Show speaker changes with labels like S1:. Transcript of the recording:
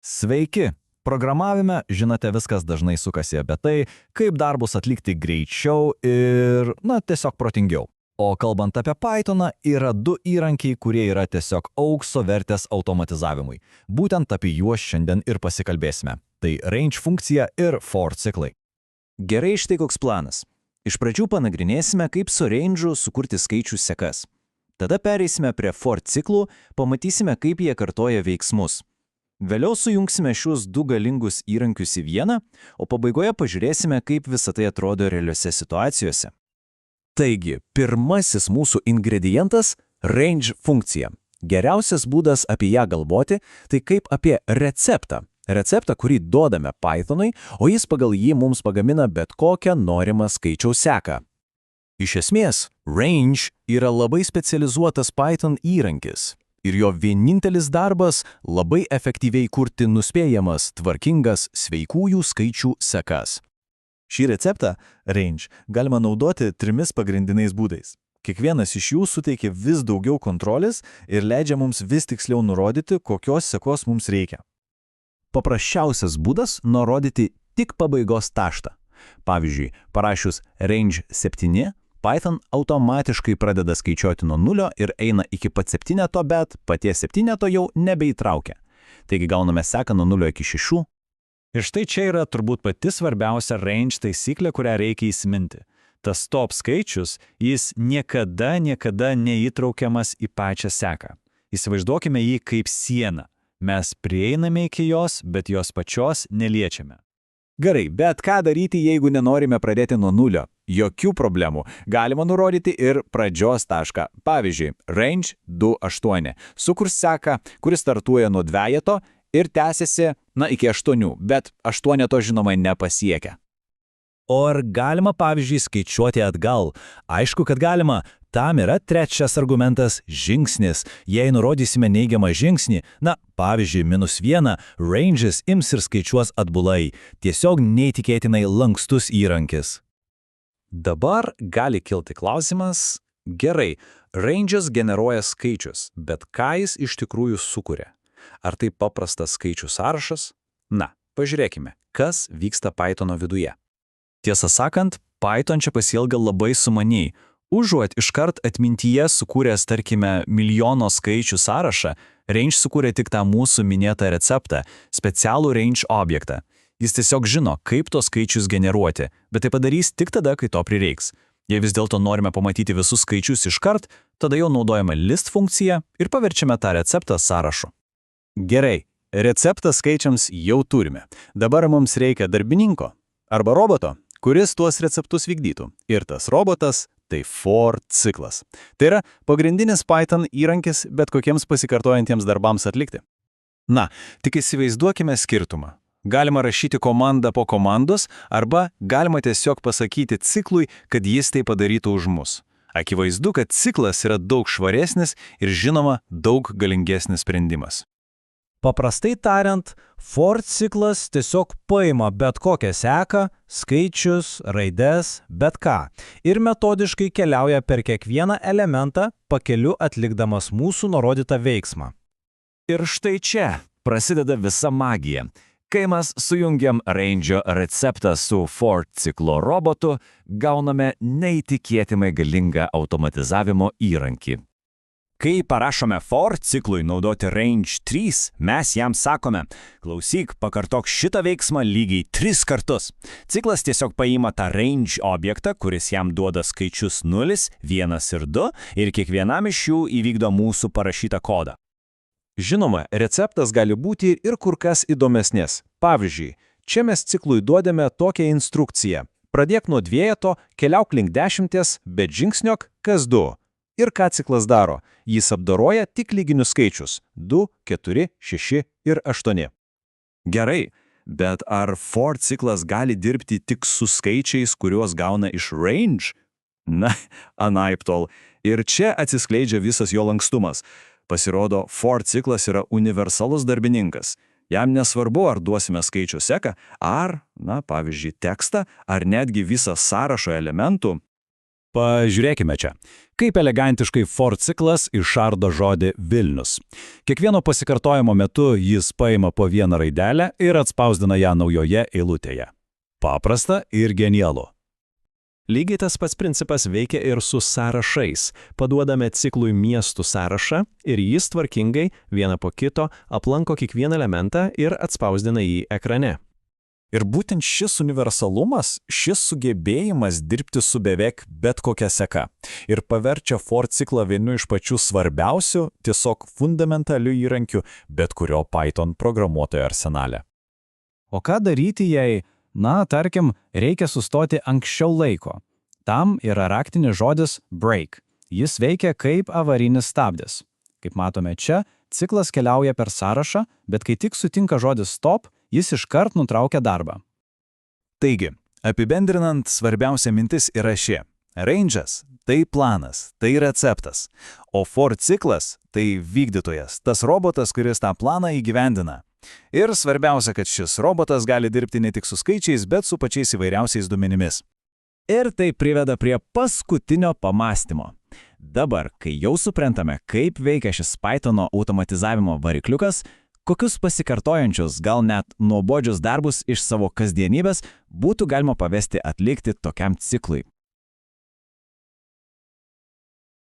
S1: Sveiki! Programavime, žinote, viskas dažnai sukasi apie tai, kaip darbus atlikti greičiau ir, tiesiog protingiau. O kalbant apie Pythoną, yra du įrankiai, kurie yra tiesiog aukso vertės automatizavimui. Būtent apie juos šiandien ir pasikalbėsime. Tai range funkcija ir for ciklai.
S2: Gerai, štai koks planas. Iš pradžių panagrinėsime, kaip su range'u sukurti skaičių sekas. Tada pereisime prie for ciklų, pamatysime, kaip jie kartoja veiksmus. Vėliau sujungsime šiuos du galingus įrankius į vieną, o pabaigoje pažiūrėsime, kaip visa tai atrodo realiuose situacijose. Taigi, pirmasis mūsų ingredientas – range funkcija. Geriausias būdas apie ją galvoti – tai kaip apie receptą. Receptą, kurį duodame Pythonui, o jis pagal jį mums pagamina bet kokią norimą skaičiaus seką. Iš esmės, range yra labai specializuotas Python įrankis. Ir jo vienintelis darbas – labai efektyviai kurti nuspėjamas, tvarkingas, sveikųjų skaičių sekas.
S3: Šį receptą, range, galima naudoti trimis pagrindiniais būdais. Kiekvienas iš jų suteikia vis daugiau kontrolės ir leidžia mums vis tiksliau nurodyti, kokios sekos mums reikia.
S2: Paprasčiausias būdas – nurodyti tik pabaigos tašką. Pavyzdžiui, parašius range 7, Python automatiškai pradeda skaičiuoti nuo 0 ir eina iki pat 7, bet paties 7 jau nebeįtraukia. Taigi gauname seką nuo 0 iki 6.
S3: Ir štai čia yra turbūt pati svarbiausia range taisyklė, kurią reikia įsiminti. Tas top skaičius, jis niekada neįtraukiamas į pačią seką. Įsivaizduokime jį kaip sieną. Mes prieiname iki jos, bet jos pačios neliečiame.
S2: Gerai, bet ką daryti, jeigu nenorime pradėti nuo 0? Jokių problemų. Galima nurodyti ir pradžios tašką. Pavyzdžiui, range 2.8. Sukurs seką, kuris startuoja nuo 2 ir tęsiasi, iki 8, bet 8 žinoma nepasiekia. O ar galima, pavyzdžiui, skaičiuoti atgal? Aišku, kad galima. Tam yra trečias argumentas – žingsnis. Jei nurodysime neigiamą žingsnį, pavyzdžiui, -1, ranges ims ir skaičiuos atbulai. Tiesiog neįtikėtinai lankstus įrankis. Dabar gali kilti klausimas, gerai, ranges generuoja skaičius, bet ką jis iš tikrųjų sukuria? Ar tai paprastas skaičių sąrašas? Pažiūrėkime, kas vyksta Pythono viduje. Tiesą sakant, Python čia pasielgia labai sumaniai. Užuot iškart atmintyje sukūręs, tarkime, milijono skaičių sąrašą, range sukūrė tik tą mūsų minėtą receptą, specialų range objektą. Jis tiesiog žino, kaip tos skaičius generuoti, bet tai padarys tik tada, kai to prireiks. Jei vis dėlto norime pamatyti visus skaičius iškart, tada jau naudojame list funkciją ir paverčiame tą receptą sąrašu. Gerai, receptą skaičiams jau turime. Dabar mums reikia darbininko arba roboto, kuris tuos receptus vykdytų. Ir tas robotas – tai for ciklas. Tai yra pagrindinis Python įrankis bet kokiems pasikartojantiems darbams atlikti. Tik įsivaizduokime skirtumą. Galima rašyti komandą po komandos arba galima tiesiog pasakyti ciklui, kad jis tai padarytų už mus. Akivaizdu, kad ciklas yra daug švaresnis ir žinoma daug galingesnis sprendimas. Paprastai tariant, for ciklas tiesiog paima bet kokią seką, skaičius, raides, bet ką, ir metodiškai keliauja per kiekvieną elementą, pakeliu atlikdamas mūsų nurodytą veiksmą. Ir štai čia prasideda visa magija. Kai mes sujungiam range'o receptą su for ciklo robotu, gauname neįtikėtinai galingą automatizavimo įrankį. Kai parašome for ciklui naudoti range 3, mes jam sakome, klausyk, pakartok šitą veiksmą lygiai 3 kartus. Ciklas tiesiog paima tą range objektą, kuris jam duoda skaičius 0, 1 ir 2, ir kiekvienam iš jų įvykdo mūsų parašytą kodą. Žinoma, receptas gali būti ir kur kas įdomesnės. Pavyzdžiui, čia mes ciklui duodame tokią instrukciją. Pradėk nuo 2, keliauk link 10, bet žingsniok kas 2. Ir ką ciklas daro? Jis apdoroja tik lyginius skaičius – 2, 4, 6 ir 8. Gerai, bet ar for ciklas gali dirbti tik su skaičiais, kuriuos gauna iš range? Anaiptol. Ir čia atsiskleidžia visas jo lankstumas. Pasirodo, for ciklas yra universalus darbininkas. Jam nesvarbu, ar duosime skaičių seką, ar, pavyzdžiui, tekstą, ar netgi visą sąrašą elementų.
S3: Pažiūrėkime čia. Kaip elegantiškai for ciklas išardo žodį Vilnius. Kiekvieno pasikartojimo metu jis paima po vieną raidelę ir atspausdina ją naujoje eilutėje. Paprasta ir genialu.
S4: Lygiai tas pats principas veikia ir su sąrašais. Paduodame ciklui miestų sąrašą ir jis tvarkingai vieną po kito aplanko kiekvieną elementą ir atspausdina jį ekrane.
S1: Ir būtent šis universalumas, šis sugebėjimas dirbti su beveik bet kokia seka ir paverčia for ciklą vienu iš pačių svarbiausių, tiesiog fundamentalių įrankių bet kurio Python programuotojo arsenale.
S2: O ką daryti, jei, tarkim, reikia sustoti anksčiau laiko? Tam yra raktinis žodis break. Jis veikia kaip avarinis stabdis. Kaip matome čia, ciklas keliauja per sąrašą, bet kai tik sutinka žodis stop, jis iškart nutraukia darbą.
S1: Taigi, apibendrinant, svarbiausia mintis yra ši. Range'as – tai planas, tai receptas, o for ciklas – tai vykdytojas, tas robotas, kuris tą planą įgyvendina. Ir svarbiausia, kad šis robotas gali dirbti ne tik su skaičiais, bet su pačiais įvairiausiais duomenimis.
S2: Ir tai priveda prie paskutinio pamąstymo. Dabar, kai jau suprantame, kaip veikia šis Python'o automatizavimo varikliukas, kokius pasikartojančius, gal net nuobodžius darbus iš savo kasdienybės būtų galima pavesti atlikti tokiam ciklui.